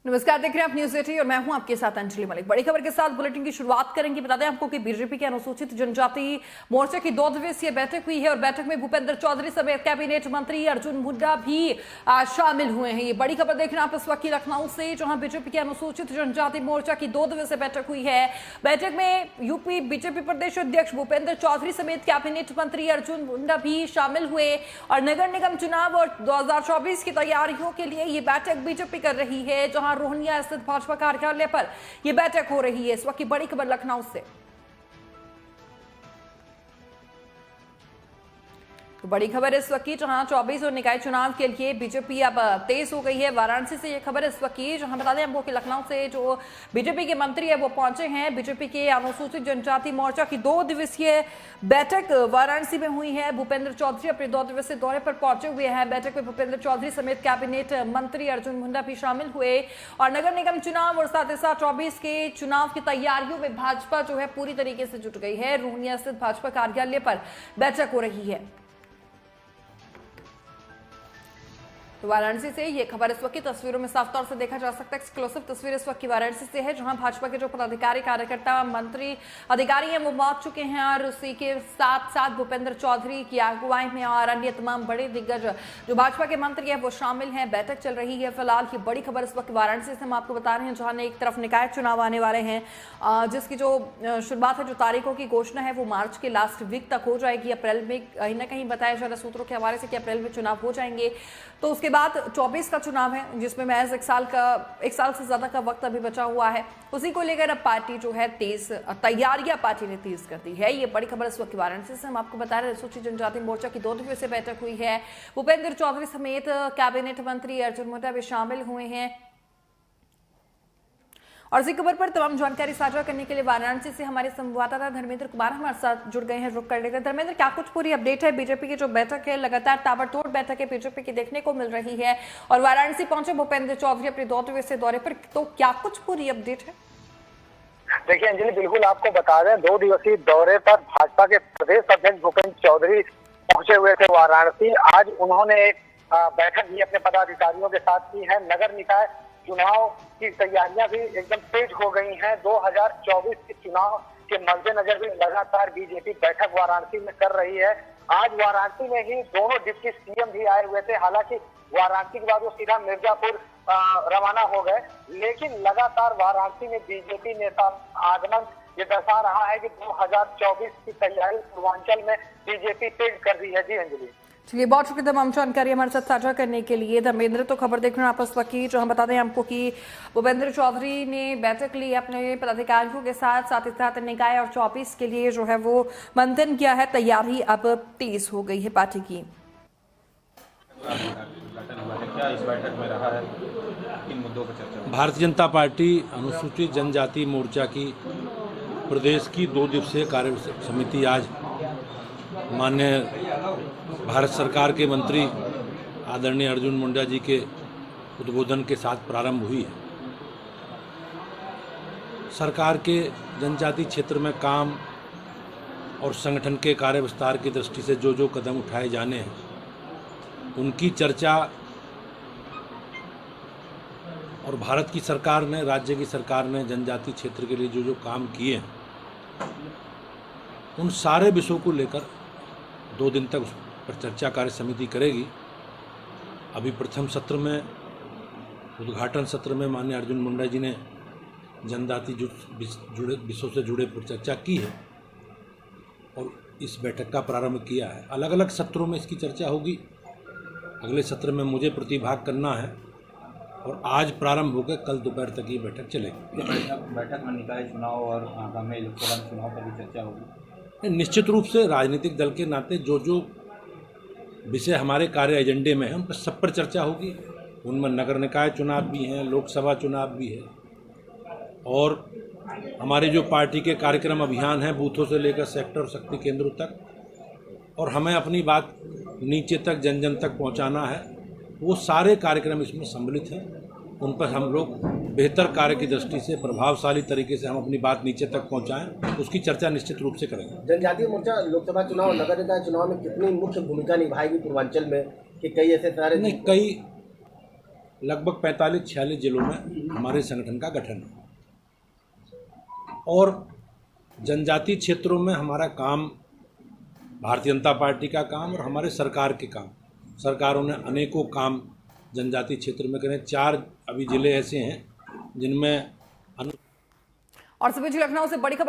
नमस्कार, देख रहे हैं आप न्यूज 18 और मैं हूं आपके साथ अंजलि मलिक। बड़ी खबर के साथ बुलेटिन की शुरुआत करेंगे। बता दें आपको कि बीजेपी के अनुसूचित जनजाति मोर्चा की 2 दिवसीय बैठक हुई है और बैठक में भूपेंद्र चौधरी समेत कैबिनेट मंत्री अर्जुन मुंडा भी शामिल हुए हैं। ये बड़ी खबर देख रहे हैं आप इस वक्त की लखनऊ से, जहां बीजेपी के अनुसूचित जनजाति मोर्चा की 2 दिवसीय बैठक हुई है। बैठक में यूपी बीजेपी प्रदेश अध्यक्ष भूपेंद्र चौधरी समेत कैबिनेट मंत्री अर्जुन मुंडा भी शामिल हुए और नगर निगम चुनाव और 2024 की तैयारियों के लिए ये बैठक बीजेपी कर रही है, जहां रोहनिया स्थित भाजपा कार्यालय पर यह बैठक हो रही है। इस वक्त की बड़ी खबर लखनऊ से। तो बड़ी खबर इस वक्त की, जहां 24 और निकाय चुनाव के लिए बीजेपी अब तेज हो गई है। वाराणसी से यह खबर इस वक्त की, जहां बता दें आपको कि लखनऊ से जो बीजेपी के मंत्री है वो पहुंचे हैं। बीजेपी के अनुसूचित जनजाति मोर्चा की 2 दिवसीय बैठक वाराणसी में हुई है। भूपेंद्र चौधरी अपने 2 दिवसीय दौरे पर पहुंचे हुए हैं। बैठक में भूपेंद्र चौधरी समेत कैबिनेट मंत्री अर्जुन मुंडा भी शामिल हुए और नगर निगम चुनाव और साथ ही साथ 24 के चुनाव की तैयारियों में भाजपा जो है पूरी तरीके से जुट गई है। रोहनिया स्थित भाजपा कार्यालय पर बैठक हो रही है। तो वाराणसी से ये खबर इस वक्त की तस्वीरों में साफ तौर से देखा जा सकता है। एक्सक्लूसिव तस्वीर इस वक्त की वाराणसी से है, जहां भाजपा के जो पदाधिकारी कार्यकर्ता मंत्री अधिकारी हैं वो पहुंच चुके हैं और उसी के साथ साथ भूपेंद्र चौधरी की अगुवाई में और अन्य तमाम बड़े दिग्गज जो भाजपा के मंत्री हैं वो शामिल हैं। बैठक चल रही है। फिलहाल की बड़ी खबर इस वक्त वाराणसी से हम आपको बता रहे हैं, जहां एक तरफ निकाय चुनाव आने वाले हैं, जिसकी जो शुरुआत है, जो तारीखों की घोषणा है वो मार्च के लास्ट वीक तक हो जाएगी। अप्रैल में कहीं ना कहीं बताया जा रहा है सूत्रों के हवाले से कि अप्रैल में चुनाव हो जाएंगे। तो उसके बाद 24 का चुनाव है, जिसमें महज 1 साल से ज्यादा का वक्त अभी बचा हुआ है। उसी को लेकर अब पार्टी जो है तेज तैयारियां पार्टी ने तेज कर दी है। ये बड़ी खबर इस वक्त वाराणसी से हम आपको बता रहे हैं। अनुसूचित जनजाति मोर्चा की 2 दिवसीय बैठक हुई है। भूपेंद्र चौधरी समेत कैबिनेट मंत्री अर्जुन मुंडा भी शामिल हुए हैं और इसी खबर पर तमाम जानकारी साझा करने के लिए वाराणसी से हमारे संवाददाता धर्मेंद्र कुमार हमारे साथ जुड़ गए हैं। रुक कर लेते हैं। धर्मेंद्र, क्या कुछ पूरी अपडेट है? बीजेपी की जो बैठक है, लगातार ताबड़तोड़ बैठक है बीजेपी की देखने को मिल रही है और वाराणसी पहुंचे भूपेंद्र चौधरी अपने 2 दिवसीय दौरे पर, तो क्या कुछ पूरी अपडेट है? देखिए अंजलि, बिल्कुल आपको बता दें, 2 दिवसीय दौरे पर भाजपा के प्रदेश अध्यक्ष भूपेंद्र चौधरी पहुंचे हुए थे वाराणसी। आज उन्होंने एक बैठक भी अपने पदाधिकारियों के साथ की है। नगर निकाय चुनाव की तैयारियां भी एकदम तेज हो गई हैं। 2024 के चुनाव के मद्देनजर भी लगातार बीजेपी बैठक वाराणसी में कर रही है। आज वाराणसी में ही दोनों डिप्टी सीएम भी आए हुए थे। हालांकि वाराणसी के बाद वो सीधा मिर्जापुर रवाना हो गए, लेकिन लगातार वाराणसी में बीजेपी नेता आगमन ये दर्शा रहा है कि 2024 की तैयारी पूर्वांचल में बीजेपी तेज कर रही है। जी अंजलि, चलिए, बहुत शुक्रिया तमाम जानकारी हमारे साथ साझा करने के लिए। धर्मेंद्र, तो खबर देख रहे हैं आप इस वक्त की, जो हम बता दें आपको कि भूपेंद्र चौधरी ने बैठक ली अपने पदाधिकारियों के साथ ही साथ निकाय और 24 के लिए जो है वो मंथन किया है। तैयारी अब तेज हो गई है पार्टी की। क्या इस बैठक में रहा है, किन मुद्दों पर चर्चा? भारतीय जनता पार्टी अनुसूचित जनजाति मोर्चा की प्रदेश की 2 दिवसीय कार्य समिति आज माननीय भारत सरकार के मंत्री आदरणीय अर्जुन मुंडा जी के उद्बोधन के साथ प्रारंभ हुई है। सरकार के जनजाति क्षेत्र में काम और संगठन के कार्य विस्तार की दृष्टि से जो कदम उठाए जाने हैं उनकी चर्चा और भारत की सरकार ने, राज्य की सरकार ने जनजाति क्षेत्र के लिए जो काम किए हैं उन सारे विषयों को लेकर 2 दिन तक उस पर चर्चा कार्य समिति करेगी। अभी प्रथम सत्र में, उद्घाटन सत्र में माननीय अर्जुन मुंडा जी ने जनजाति जुड़े विषयों से जुड़े पर चर्चा की है और इस बैठक का प्रारंभ किया है। अलग अलग सत्रों में इसकी चर्चा होगी। अगले सत्र में मुझे प्रतिभाग करना है और आज प्रारंभ होकर कल दोपहर तक ये बैठक चलेगी। बैठक में निकाय चुनाव और आगामी लोकसभा चुनाव पर भी चर्चा होगी। निश्चित रूप से राजनीतिक दल के नाते जो विषय हमारे कार्य एजेंडे में है उन पर सब पर चर्चा होगी। उनमें नगर निकाय चुनाव भी हैं, लोकसभा चुनाव भी है और हमारे जो पार्टी के कार्यक्रम अभियान हैं बूथों से लेकर सेक्टर और शक्ति केंद्रों तक, और हमें अपनी बात नीचे तक जन जन तक पहुंचाना है। वो सारे कार्यक्रम इसमें सम्मिलित हैं। उन पर हम लोग बेहतर कार्य की दृष्टि से प्रभावशाली तरीके से हम अपनी बात नीचे तक पहुंचाएं, उसकी चर्चा निश्चित रूप से करेंगे। जनजातीय मोर्चा लोकसभा चुनाव और नगर निकाय चुनाव में कितनी मुख्य भूमिका निभाएगी पूर्वांचल में, कि कई ऐसे सारे नहीं, कई लगभग 45-46 जिलों में हमारे संगठन का गठन है और जनजातीय क्षेत्रों में हमारा काम, भारतीय जनता पार्टी का काम और हमारे सरकार के काम, सरकारों ने अनेकों काम जनजातीय क्षेत्र में करे। 4 अभी जिले ऐसे हैं जिनमें और सभी लखनऊ से बड़ी खबर